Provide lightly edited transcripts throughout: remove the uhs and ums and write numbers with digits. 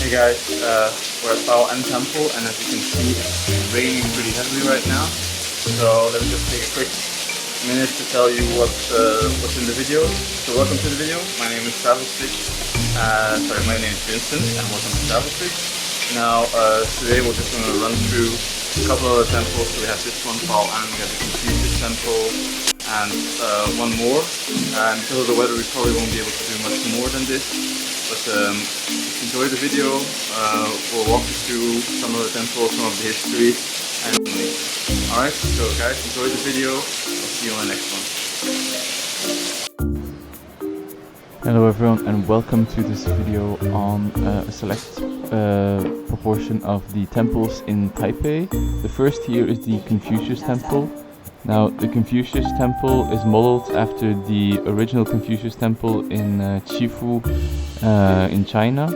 Hey guys, we're at Baoan Temple, and as you can see, it's raining pretty heavily right now. So let me just take a quick minute to tell you what's in the video. So welcome to the video. My name is my name is Vincent, and welcome to Travel Street. Now, today we're just going to run through a couple of the temples. So we have this one, Baoan, we have the Confucius temple, and one more. And because of the weather, we probably won't be able to do much more than this. But enjoy the video. We'll walk you through some of the temples, some of the history, and alright, so guys, enjoy the video. I'll see you on the next one. Hello everyone, and welcome to this video on a select proportion of the temples in Taipei. The first here is the Confucius temple. Now, the Confucius temple is modeled after the original Confucius temple in Chifu in China.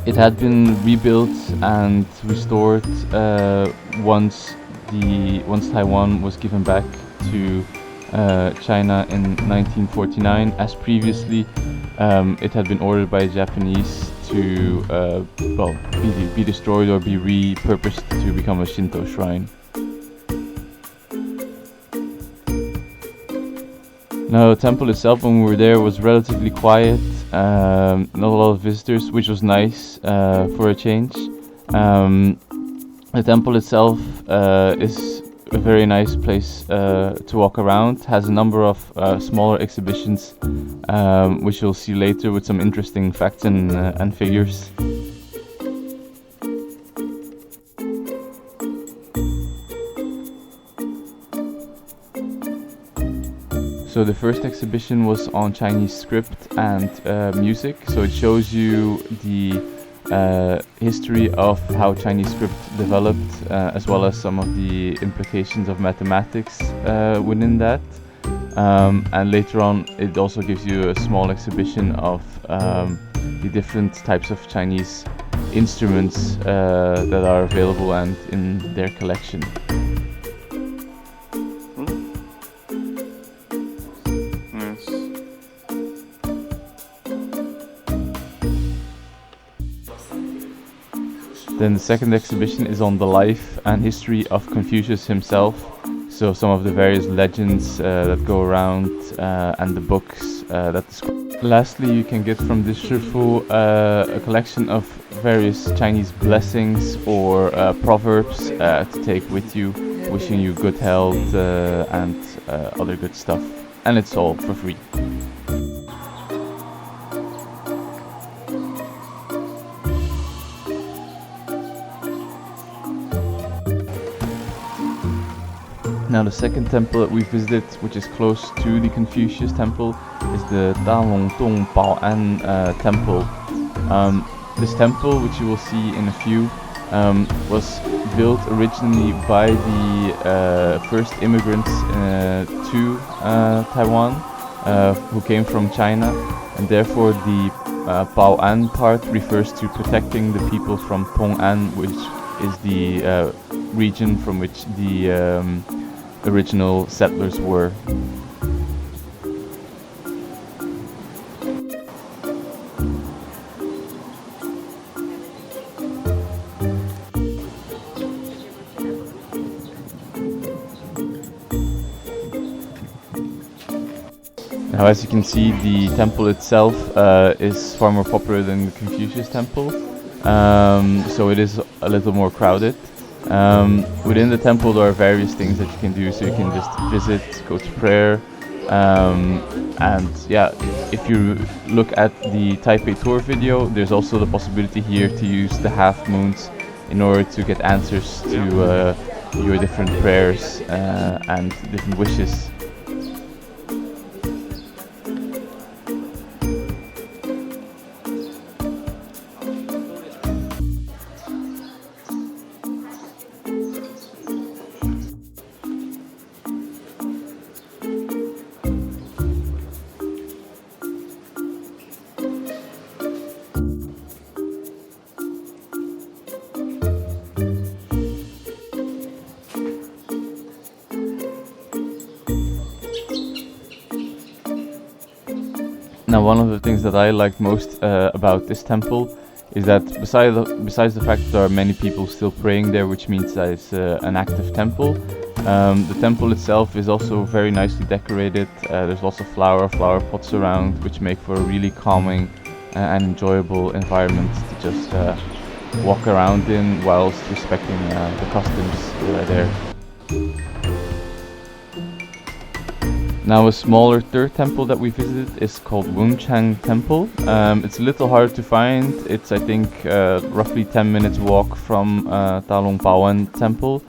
It had been rebuilt and restored once Taiwan was given back to China in 1949. As previously, it had been ordered by the Japanese to be destroyed or be repurposed to become a Shinto shrine. Now, the temple itself, when we were there, was relatively quiet, not a lot of visitors, which was nice for a change. The temple itself is a very nice place to walk around, has a number of smaller exhibitions, which you'll see later with some interesting facts and figures. So the first exhibition was on Chinese script and music, so it shows you the history of how Chinese script developed, as well as some of the implications of mathematics within that. And later on, it also gives you a small exhibition of the different types of Chinese instruments that are available and in their collection. Then the second exhibition is on the life and history of Confucius himself, so some of the various legends that go around and the books that describe. Lastly, you can get from this shifu a collection of various Chinese blessings or proverbs to take with you, wishing you good health and other good stuff, and it's all for free. Now, the second temple that we visited, which is close to the Confucius temple, is the Dalongdong Baoan temple. This temple, which you will see in a few, was built originally by the first immigrants to Taiwan, who came from China, and therefore the Baoan part refers to protecting the people from Tong'an, which is the region from which the original settlers were. Now, as you can see, the temple itself is far more popular than the Confucius temple, so it is a little more crowded. Within the temple there are various things that you can do, so you can just visit, go to prayer, and yeah, if you look at the Taipei tour video, there's also the possibility here to use the half moons in order to get answers to your different prayers and different wishes. Now, one of the things that I like most about this temple is that besides the fact that there are many people still praying there, which means that it's an active temple, the temple itself is also very nicely decorated. There's lots of flower pots around, which make for a really calming and enjoyable environment to just walk around in whilst respecting the customs there. Now, a smaller third temple that we visited is called Wenchang Temple. It's a little hard to find. It's, I think, roughly 10 minutes walk from Dalongdong Baoan Temple,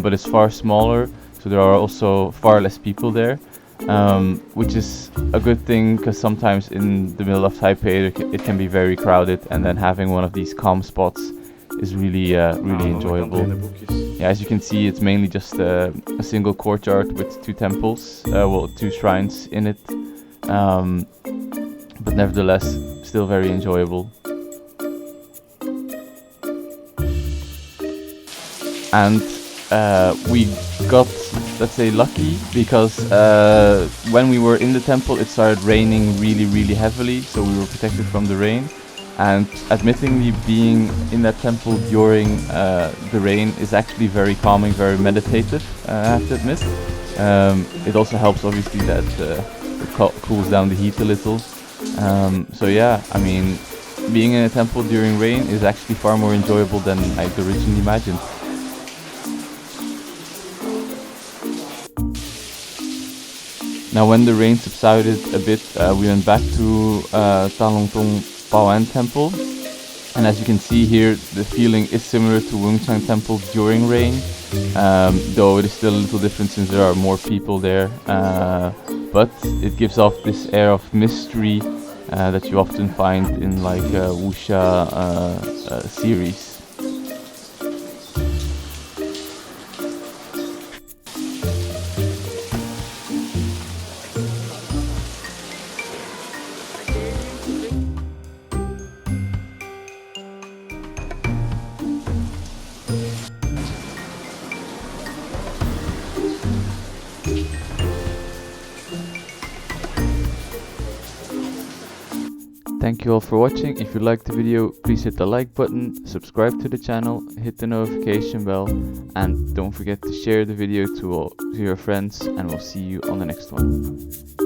but it's far smaller, so there are also far less people there, which is a good thing because sometimes in the middle of Taipei it can be very crowded, and then having one of these calm spots is really enjoyable. Yeah, as you can see, it's mainly just a single courtyard with two temples, two shrines in it, but nevertheless still very enjoyable. And we got, let's say, lucky because when we were in the temple it started raining really heavily, so we were protected from the rain. And admittingly, being in that temple during the rain is actually very calming, very meditative, I have to admit. It also helps, obviously, that it cools down the heat a little. So yeah, I mean, being in a temple during rain is actually far more enjoyable than I'd originally imagined. Now, when the rain subsided a bit, we went back to Dalongdong Baoan Temple, and as you can see here, the feeling is similar to Wenchang Temple during rain, though it is still a little different since there are more people there, but it gives off this air of mystery that you often find in like wuxia series. Thank you all for watching. If you liked the video, please hit the like button, subscribe to the channel, hit the notification bell, and don't forget to share the video to your friends, and we'll see you on the next one.